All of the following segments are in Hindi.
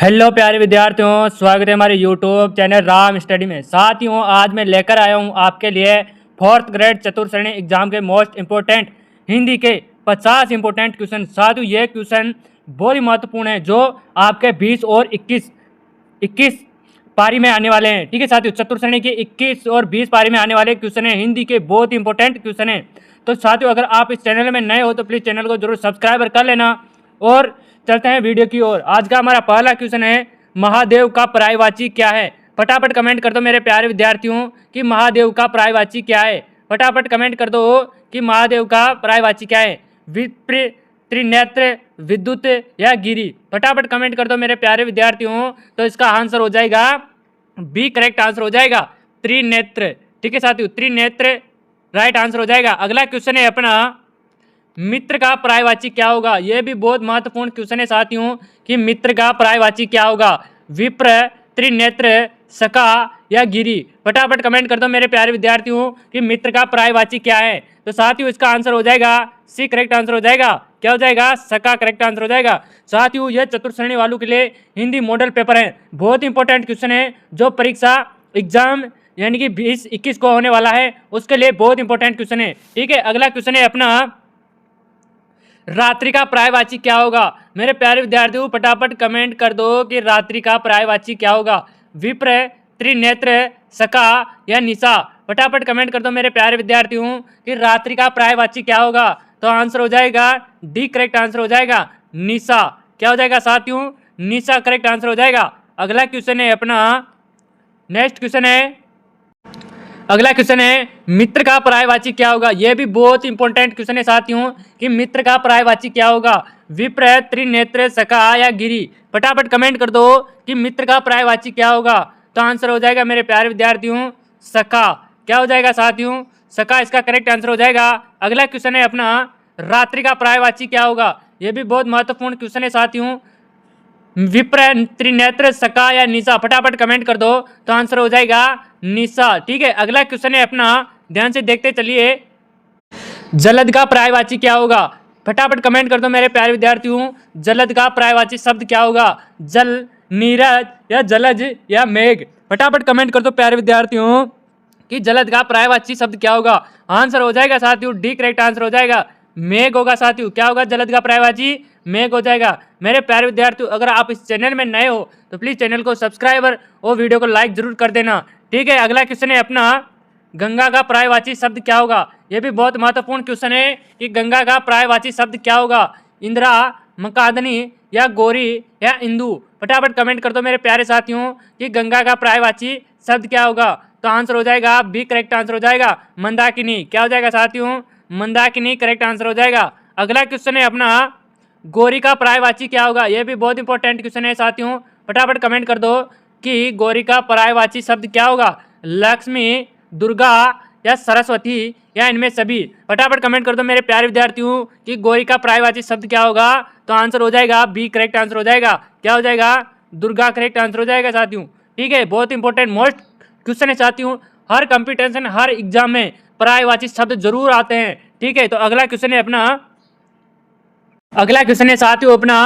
हेलो प्यारे विद्यार्थियों, स्वागत है हमारे यूट्यूब चैनल राम स्टडी में। साथियों, आज मैं लेकर आया हूं आपके लिए फोर्थ ग्रेड चतुर्थ श्रेणी एग्जाम के मोस्ट इम्पोर्टेंट हिंदी के 50 इंपॉर्टेंट क्वेश्चन। साथियों, ये क्वेश्चन बहुत ही महत्वपूर्ण है जो आपके 20 और 21 पारी में आने वाले हैं। ठीक है साथियों, चतुर्थ श्रेणी के 21 और 20 पारी में आने वाले क्वेश्चन है, हिंदी के बहुत ही इंपॉर्टेंट क्वेश्चन है। तो साथियों, अगर आप इस चैनल में नए हो तो प्लीज़ चैनल को जरूर सब्सक्राइब कर लेना। और चलते हैं वीडियो की ओर। आज का हमारा पहला क्वेश्चन है, महादेव का पर्यायवाची क्या है? फटाफट कमेंट कर दो मेरे प्यारे विद्यार्थियों कि महादेव का पर्यायवाची क्या है। फटाफट कमेंट कर दो कि महादेव का पर्यायवाची क्या है। विप्र, त्रिनेत्र, विद्युत या गिरी? फटाफट कमेंट कर दो मेरे प्यारे विद्यार्थियों। तो इसका आंसर हो जाएगा बी, करेक्ट आंसर हो जाएगा त्रिनेत्र। ठीक है साथियों, त्रिनेत्र राइट आंसर हो जाएगा। अगला क्वेश्चन है अपना, मित्र का पर्यायवाची क्या होगा? यह भी बहुत महत्वपूर्ण क्वेश्चन है साथियों कि मित्र का पर्यायवाची क्या होगा। विप्र, त्रिनेत्र, सखा या गिरी? फटाफट कमेंट कर दो मेरे प्यारे विद्यार्थियों कि मित्र का पर्यायवाची क्या है। तो साथियों, इसका आंसर हो जाएगा सी, करेक्ट आंसर हो जाएगा। क्या हो जाएगा? सखा करेक्ट आंसर हो जाएगा। साथियों, यह चतुर्थ श्रेणी वालों के लिए हिंदी मॉडल पेपर है, बहुत इंपॉर्टेंट क्वेश्चन है जो परीक्षा एग्जाम यानी कि 20-21 को होने वाला है, उसके लिए बहुत इंपॉर्टेंट क्वेश्चन है। ठीक है, अगला क्वेश्चन है अपना, रात्रि का पर्यायवाची क्या होगा? मेरे प्यारे विद्यार्थियों, फटाफट कमेंट कर दो कि रात्रि का पर्यायवाची क्या होगा। विप्र, त्रिनेत्र, सखा या निशा? फटाफट कमेंट कर दो मेरे प्यारे विद्यार्थियों कि रात्रि का पर्यायवाची क्या होगा। तो आंसर हो जाएगा डी, करेक्ट आंसर हो जाएगा निशा। क्या हो जाएगा साथियों? निशा करेक्ट आंसर हो जाएगा। अगला क्वेश्चन है अपना, नेक्स्ट क्वेश्चन है, अगला क्वेश्चन है, मित्र का पर्यायवाची क्या होगा? यह भी बहुत इंपॉर्टेंट क्वेश्चन है साथियों कि मित्र का पर्यायवाची क्या होगा। विप्र, त्रिनेत्र, सखा या गिरी? फटाफट कमेंट कर दो कि मित्र का पर्यायवाची क्या होगा। तो आंसर हो जाएगा मेरे प्यारे विद्यार्थियों सखा। क्या हो जाएगा साथियों? सखा इसका करेक्ट आंसर हो जाएगा। अगला क्वेश्चन है अपना, रात्रि का पर्यायवाची क्या होगा? यह भी बहुत महत्वपूर्ण क्वेश्चन है साथियों। विप्र, त्रिनेत्र, सखा या निशा? फटाफट कमेंट कर दो। तो आंसर हो जाएगा निशा। ठीक है, अगला क्वेश्चन है अपना, ध्यान से देखते चलिए, जलद का पर्यायवाची क्या होगा? फटाफट कमेंट कर दो मेरे प्यारे विद्यार्थियों, जलद का पर्यायवाची शब्द क्या होगा? जल, नीरज या जलज या मेघ? फटाफट कमेंट कर दो प्यारे विद्यार्थियों कि जलद का पर्यायवाची शब्द क्या होगा। आंसर हो जाएगा साथियों डी, करेक्ट आंसर हो जाएगा मेघ होगा। साथियों, क्या होगा? जलद का पर्यायवाची मेघ हो जाएगा। मेरे प्यारे विद्यार्थियों, अगर आप इस चैनल में नए हो तो प्लीज चैनल को सब्सक्राइब और वीडियो को लाइक जरूर कर देना। ठीक है, अगला क्वेश्चन है अपना, गंगा का पर्यायवाची शब्द क्या होगा? यह भी बहुत महत्वपूर्ण क्वेश्चन है कि गंगा का पर्यायवाची शब्द क्या होगा। इंदिरा, मकादनी या गौरी या इंदु? फटाफट कमेंट कर दो मेरे प्यारे साथियों कि गंगा का पर्यायवाची शब्द क्या होगा। तो आंसर हो जाएगा बी, करेक्ट आंसर हो जाएगा मंदाकिनी। क्या हो जाएगा साथियों? मंदाकिनी करेक्ट आंसर हो जाएगा। अगला क्वेश्चन है अपना, गौरी का पर्यायवाची क्या होगा? यह भी बहुत इंपॉर्टेंट क्वेश्चन है साथियों। फटाफट कमेंट कर दो कि गौरी का पर्यायवाची शब्द क्या होगा। लक्ष्मी, दुर्गा या सरस्वती या इनमें सभी? फटाफट कमेंट कर दो मेरे प्यारे विद्यार्थियों कि गौरी का पर्यायवाची शब्द क्या होगा। तो आंसर हो जाएगा बी, करेक्ट आंसर हो जाएगा। क्या हो जाएगा? दुर्गा करेक्ट आंसर हो जाएगा साथियों। ठीक है, बहुत इंपॉर्टेंट मोस्ट क्वेश्चन है साथियों, हर कंपटीशन हर एग्जाम में पर्यायवाची शब्द जरूर आते हैं। ठीक है, तो अगला क्वेश्चन है अपना, अगला क्वेश्चन है साथियों अपना,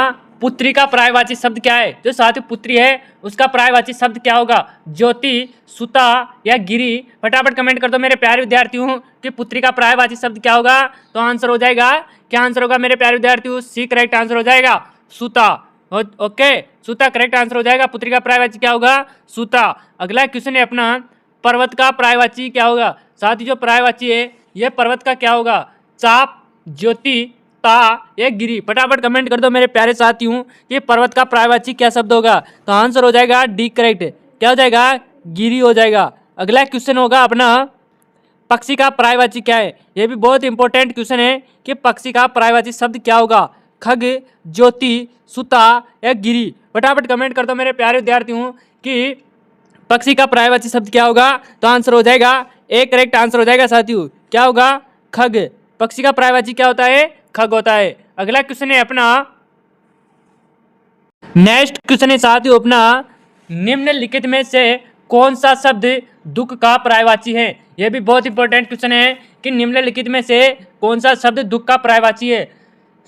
पुत्री का पर्यायवाची शब्द क्या है? जो साथियों पुत्री है उसका पर्यायवाची शब्द क्या होगा? ज्योति, सुता या गिरी? फटाफट कमेंट कर दो मेरे प्यारे विद्यार्थियों कि पुत्री का पर्यायवाची शब्द क्या होगा। तो आंसर हो जाएगा, क्या आंसर होगा मेरे प्यारे विद्यार्थियों? सी, करेक्ट आंसर हो जाएगा सुता। ओके, सुता करेक्ट आंसर हो जाएगा। पुत्री का पर्यायवाची क्या होगा? सुता। अगला क्वेश्चन है अपना, पर्वत का पर्यायवाची क्या होगा? साथ ही जो पर्यायवाची है यह पर्वत का क्या होगा? चाप, ज्योति, ता या गिरी? फटाफट कमेंट कर दो मेरे प्यारे साथियों कि पर्वत का पर्यायवाची क्या शब्द होगा। तो आंसर हो जाएगा डी, करेक्ट। क्या हो जाएगा? गिरी हो जाएगा। अगला क्वेश्चन होगा अपना, पक्षी का पर्यायवाची क्या है? यह भी बहुत इंपॉर्टेंट क्वेश्चन है कि पक्षी का पर्यायवाची शब्द क्या होगा। खग, ज्योति, सुता या गिरी? फटाफट कमेंट कर दो मेरे प्यारे विद्यार्थियों कि पक्षी का पर्यायवाची शब्द क्या होगा। तो आंसर हो जाएगा ए, करेक्ट आंसर हो जाएगा साथियों। क्या होगा? खग। पक्षी का पर्यायवाची क्या होता है? खग होता है। अगला क्वेश्चन है अपना, नेक्स्ट क्वेश्चन है साथियों अपना, निम्नलिखित में से कौन सा शब्द दुख का पर्यायवाची है? यह भी बहुत इंपॉर्टेंट क्वेश्चन है कि निम्नलिखित में से कौन सा शब्द दुख का पर्यायवाची है।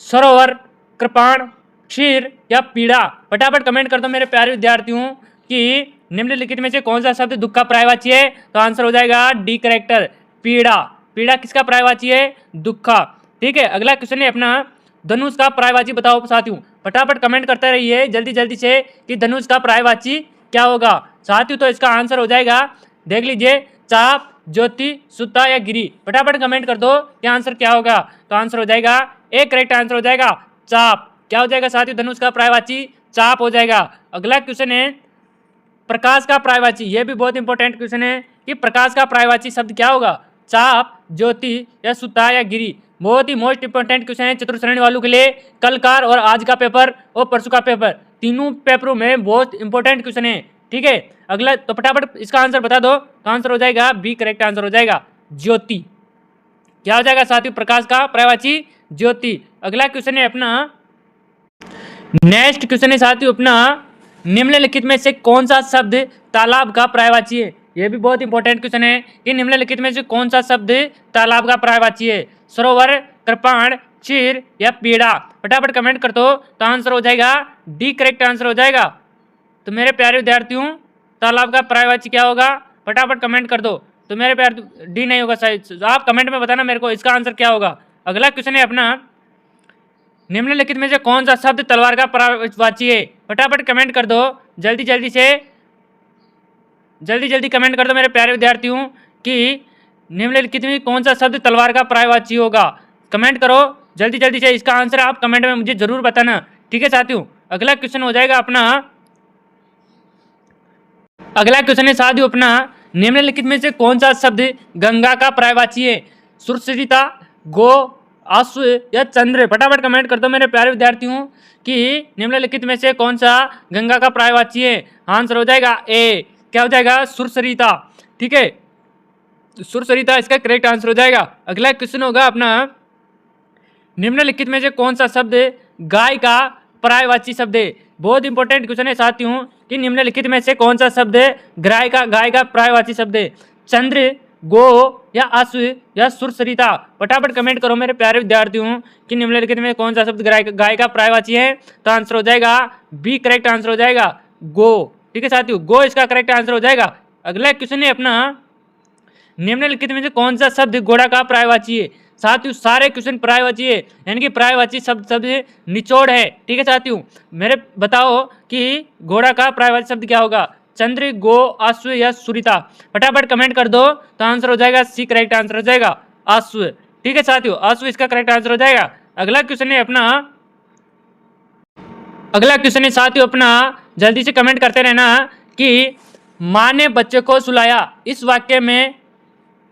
सरोवर, कृपाण, क्षीर या पीड़ा? फटाफट कमेंट कर दो मेरे प्यारे विद्यार्थियों कि निम्नलिखित में से कौन सा शब्द दुख का पर्यायवाची है। तो आंसर हो जाएगा डी करेक्टर, पीड़ा। पीड़ा किसका पर्यायवाची है? दुख का। ठीक है, अगला क्वेश्चन है अपना धनुष का पर्यायवाची बताओ साथियों। फटाफट कमेंट करते रहिए जल्दी जल्दी से कि धनुष का पर्यायवाची क्या होगा साथियों। तो इसका आंसर हो जाएगा, देख लीजिए, चाप, ज्योति, सुता या गिरी। फटाफट कमेंट कर दो कि आंसर क्या होगा। तो आंसर हो जाएगा ए, करेक्ट आंसर हो जाएगा चाप। क्या हो जाएगा साथियों? धनुष का पर्यायवाची चाप हो जाएगा। अगला क्वेश्चन है प्रकाश का पर्यायवाची। यह भी बहुत इंपॉर्टेंट क्वेश्चन है कि प्रकाश का पर्यायवाची शब्द क्या होगा? चाप, ज्योति या सुता या गिरी। बहुत ही मोस्ट इंपॉर्टेंट क्वेश्चन है चतुर्थ श्रेणी वालों के लिए। कल का और आज का पेपर और परसों का पेपर, तीनों पेपरों में बहुत इंपॉर्टेंट क्वेश्चन है। ठीक है, अगला तो फटाफट इसका आंसर बता दो। तो आंसर हो जाएगा बी, करेक्ट आंसर हो जाएगा ज्योति। क्या हो जाएगा साथियों? प्रकाश का पर्यायवाची ज्योति। अगला क्वेश्चन है अपना, नेक्स्ट क्वेश्चन है साथियों अपना, निम्नलिखित में से कौन सा शब्द तालाब का पर्यायवाची है? यह भी बहुत इंपॉर्टेंट क्वेश्चन है कि निम्नलिखित में से कौन सा शब्द तालाब का पर्यायवाची है? सरोवर, कृपाण, क्षीर या पीड़ा? फटाफट कमेंट कर दो। तो आंसर हो जाएगा डी, करेक्ट आंसर हो जाएगा। तो मेरे प्यारे विद्यार्थियों तालाब का पर्यायवाची क्या होगा? फटाफट कमेंट कर दो। तो मेरे प्यारे डी नहीं होगा शायद, आप कमेंट में बताना मेरे को इसका आंसर क्या होगा। अगला क्वेश्चन है अपना, निम्नलिखित में से कौन सा शब्द तलवार का पर्यायवाची है? फटाफट कमेंट कर दो जल्दी जल्दी से, जल्दी जल्दी कमेंट कर दो मेरे प्यारे विद्यार्थियों कि निम्नलिखित में कौन सा शब्द तलवार का पर्यायवाची होगा। कमेंट करो जल्दी जल्दी से, इसका आंसर आप कमेंट में मुझे जरूर बताना। ठीक है साथियों, अगला क्वेश्चन हो जाएगा अपना, अगला क्वेश्चन है साथियों अपना, निम्नलिखित में से कौन सा शब्द गंगा का पर्यायवाची है? सुरसरिता, गो, अश्व या चंद्र? फटाफट कमेंट कर दो मेरे प्यारे विद्यार्थियों कि निम्नलिखित में से कौन सा गंगा का पर्यायवाची है। आंसर हो जाएगा ए, क्या हो जाएगा? सुरसरिता। ठीक है, सुरसरिता इसका करेक्ट आंसर हो जाएगा। अगला क्वेश्चन होगा अपना, निम्नलिखित में से कौन सा शब्द गाय का पर्यायवाची शब्द है? बहुत इंपॉर्टेंट क्वेश्चन है साथियों कि निम्नलिखित में से कौन सा शब्द गाय का पर्यायवाची शब्द है? चंद्र, गो या अश्व या सुरसरिता? फटाफट कमेंट करो मेरे प्यारे विद्यार्थियों कि निम्नलिखित में कौन सा शब्द गाय का पर्यायवाची है। तो आंसर हो जाएगा बी, करेक्ट आंसर हो जाएगा गो। ठीक है साथियों, गो इसका करेक्ट आंसर हो जाएगा। अगला क्वेश्चन है अपना, निम्नलिखित में से कौन सा शब्द घोड़ा का पर्यायवाची है? साथियों सारे क्वेश्चन पर्यायवाची है, यानी कि पर्यायवाची शब्द निचोड़ है। ठीक है साथियों, मेरे बताओ कि घोड़ा का पर्यायवाची शब्द क्या होगा? चंद्र, गो, अश्व या सुरिता? फटाफट कमेंट कर दो। तो आंसर हो जाएगा सी, करेक्ट आंसर हो जाएगा अश्व। ठीक है साथियों, अश्व इसका करेक्ट आंसर हो जाएगा। अगला क्वेश्चन है अपना, अगला क्वेश्चन है साथियों अपना, जल्दी से कमेंट करते रहना कि माँ ने बच्चे को सुलाया, इस वाक्य में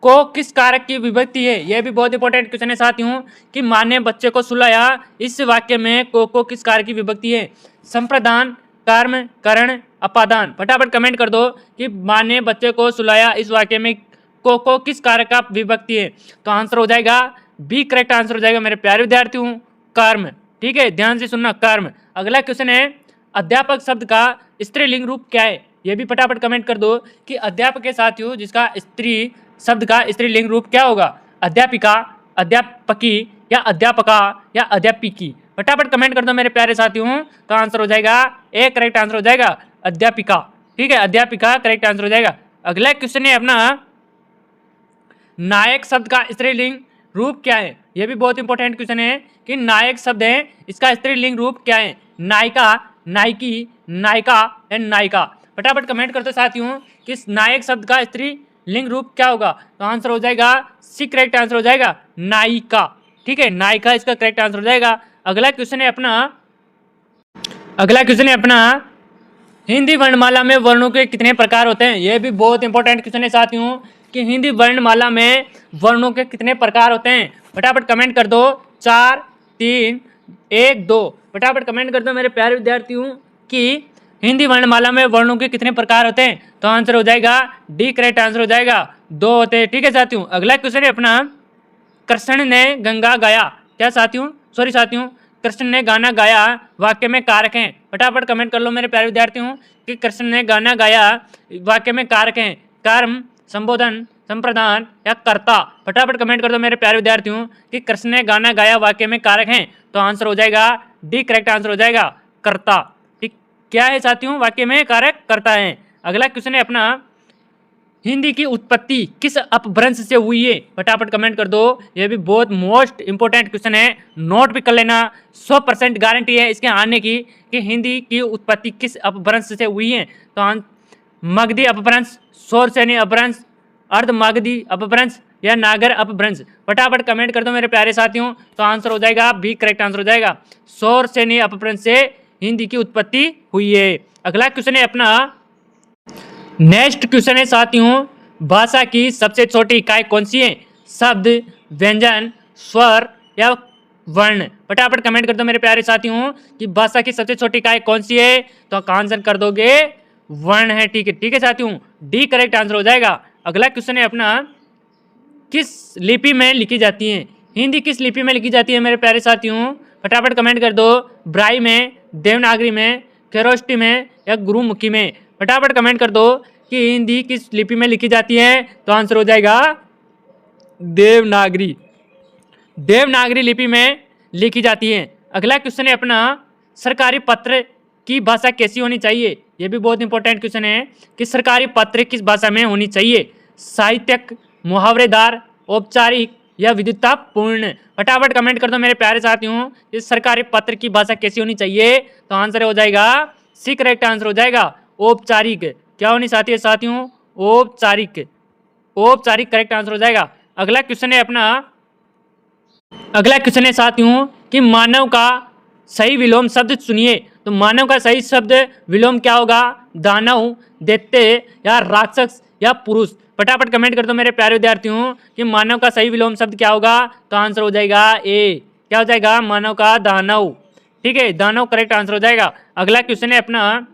को किस कारक की विभक्ति है? यह भी बहुत इंपॉर्टेंट क्वेश्चन है साथियों कि माँ ने बच्चे को सुलाया, इस वाक्य में को किस कारक की विभक्ति है? संप्रदान, कर्म, करण, अपादान? फटाफट कमेंट कर दो कि माँ ने बच्चे को सुलाया, इस वाक्य में को किस कारक का विभक्ति है? तो आंसर हो जाएगा बी, करेक्ट आंसर हो जाएगा मेरे प्यारे विद्यार्थियों कर्म। ठीक है, ध्यान से सुनना, कर्म। अगला क्वेश्चन है, अध्यापक शब्द का स्त्रीलिंग रूप क्या है? यह भी फटाफट कमेंट कर दो कि अध्यापक के साथियों जिसका स्त्री शब्द का स्त्रीलिंग रूप क्या होगा? अध्यापिका, अध्यापकी या अध्यापका या अध्यापिकी? फटाफट कमेंट कर दो मेरे प्यारे साथियों। तो आंसर हो जाएगा ए, करेक्ट आंसर हो जाएगा अध्यापिका। ठीक है, अध्यापिका करेक्ट आंसर हो जाएगा। अगला क्वेश्चन है अपना, नायक शब्द का स्त्रीलिंग रूप क्या है? यह भी बहुत इंपॉर्टेंट क्वेश्चन है कि नायक शब्द है, इसका स्त्रीलिंग रूप क्या है? नायिका, नायकी, नायिका या नायिका? फटाफट कमेंट करते साथियों कि नायक शब्द का स्त्रीलिंग रूप क्या होगा? तो आंसर हो जाएगा सी, करेक्ट आंसर हो जाएगा नायिका। ठीक है, नायिका इसका करेक्ट आंसर हो जाएगा। अगला क्वेश्चन है अपना, अगला क्वेश्चन है अपना, हिंदी वर्णमाला में वर्णों के कितने प्रकार होते हैं? यह भी बहुत इंपॉर्टेंट क्वेश्चन है साथियों कि हिंदी वर्णमाला में वर्णों के कितने प्रकार होते हैं? फटाफट कमेंट कर दो 4, 3, 1, 2। फटाफट कमेंट कर दो मेरे प्यारे विद्यार्थियों कि हिंदी वर्णमाला में वर्णों के कितने प्रकार होते हैं? तो आंसर हो जाएगा डी, करेक्ट आंसर हो जाएगा 2 होते हैं। ठीक है साथियों, अगला क्वेश्चन है अपना, कृष्ण ने गंगा गाया, क्या साथियों? सॉरी साथियों, कृष्ण ने गाना गाया वाक्य में कारक हैं। फटाफट कमेंट कर लो मेरे प्यारे विद्यार्थियों कि कृष्ण ने गाना गाया वाक्य में कारक हैं। कर्म, संबोधन, संप्रदान या कर्ता। फटाफट कमेंट कर दो मेरे प्यारे विद्यार्थियों कि कृष्ण ने गाना गाया वाक्य में कारक हैं, तो आंसर हो जाएगा डी, करेक्ट आंसर हो जाएगा कर्ता। ठीक, क्या है साथियों, वाक्य में कारक कर्ता है। अगला क्वेश्चन है अपना, हिंदी की उत्पत्ति किस अपभ्रंश से हुई है? फटाफट कमेंट कर दो, ये भी बहुत मोस्ट इंपोर्टेंट क्वेश्चन है, नोट भी कर लेना। 100% गारंटी है इसके आने की कि हिंदी की उत्पत्ति किस अपभ्रंश से हुई है। तो मगधी अपभ्रंश, शौरसेनी अपभ्रंश, अर्धमागधी अपभ्रंश या नागर अपभ्रंश। फटाफट कमेंट कर दो मेरे प्यारे साथियों, तो आंसर हो जाएगा बी, करेक्ट आंसर हो जाएगा शौरसेनी अपभ्रंश से हिंदी की उत्पत्ति हुई है। अगला क्वेश्चन है अपना, नेक्स्ट क्वेश्चन है साथियों, भाषा की सबसे छोटी इकाई कौन सी है? शब्द, व्यंजन, स्वर या वर्ण। फटाफट कमेंट कर दो मेरे प्यारे साथियों कि भाषा की सबसे छोटी इकाई कौन सी है, तो आंसर कर दोगे वर्ण है। ठीक है, ठीक है साथियों, डी करेक्ट आंसर हो जाएगा। अगला क्वेश्चन है अपना, किस लिपि में लिखी जाती है? हिंदी किस लिपि में लिखी जाती है मेरे प्यारे साथियों? फटाफट कमेंट कर दो, ब्राई में, देवनागरी में, खरोष्टी में या गुरुमुखी में। फटाफट कमेंट कर दो कि हिंदी किस लिपि में लिखी जाती है, तो आंसर हो जाएगा देवनागरी। देवनागरी लिपि में लिखी जाती है। अगला क्वेश्चन है अपना, सरकारी पत्र की भाषा कैसी होनी चाहिए? यह भी बहुत इंपॉर्टेंट क्वेश्चन है कि सरकारी पत्र किस भाषा में होनी चाहिए? साहित्यिक, मुहावरेदार, औपचारिक या विद्वत्तापूर्ण। फटाफट कमेंट कर दो मेरे प्यारे साथियों, इस सरकारी पत्र की भाषा कैसी होनी चाहिए, तो आंसर हो जाएगा सी, करेक्ट आंसर हो जाएगा औपचारिक। क्या होनी चाहती है साथियों? औपचारिक, औपचारिक करेक्ट आंसर हो जाएगा। अगला क्वेश्चन है अपना, अगला क्वेश्चन है साथियों कि मानव का सही विलोम शब्द सुनिए। तो मानव का सही शब्द विलोम क्या होगा? दानव, दैत्य या राक्षस या पुरुष। फटाफट कमेंट कर दो मेरे प्यारे विद्यार्थियों कि मानव का सही विलोम शब्द क्या होगा, तो आंसर हो जाएगा ए, क्या हो जाएगा? मानव का दानव। ठीक है, दानव करेक्ट आंसर हो जाएगा। अगला क्वेश्चन है अपना,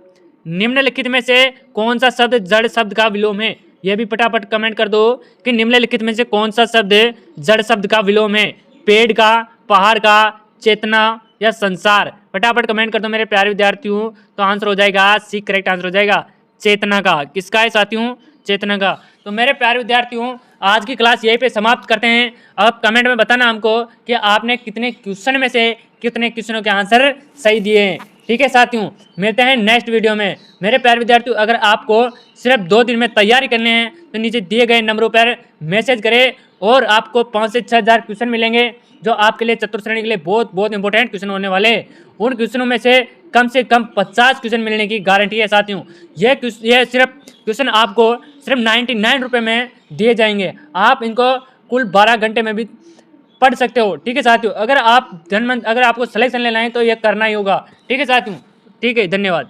निम्नलिखित में से कौन सा शब्द जड़ शब्द का विलोम है? यह भी फटाफट कमेंट कर दो कि निम्नलिखित में से कौन सा शब्द जड़ शब्द का विलोम है? पेड़ का, पहाड़ का, चेतना या संसार। फटाफट कमेंट कर दो मेरे प्यारे विद्यार्थियों, तो आंसर हो जाएगा सी, करेक्ट आंसर हो जाएगा चेतना का। किसका है साथियों? चेतना का। तो मेरे प्यारे विद्यार्थियों, आज की क्लास यहीं पे समाप्त करते हैं। अब कमेंट में बताना हमको कि आपने कितने क्वेश्चन में से कितने क्वेश्चनों के आंसर सही दिए हैं। ठीक है साथियों, मिलते हैं नेक्स्ट वीडियो में। मेरे प्यारे विद्यार्थियों, अगर आपको सिर्फ 2 दिन में तैयारी करने हैं तो नीचे दिए गए नंबरों पर मैसेज करें और आपको 5 से 6 हज़ार क्वेश्चन मिलेंगे, जो आपके लिए चतुर्थ श्रेणी के लिए बहुत बहुत इंपॉर्टेंट क्वेश्चन होने वाले हैं। उन क्वेश्चनों में से कम 50 क्वेश्चन मिलने की गारंटी है साथियों। यह सिर्फ क्वेश्चन आपको सिर्फ 99 रुपये में दिए जाएंगे। आप इनको कुल 12 घंटे में भी पढ़ सकते हो। ठीक है साथियों, अगर आपको सिलेक्शन लेना है तो यह करना ही होगा। ठीक है साथियों, ठीक है, धन्यवाद।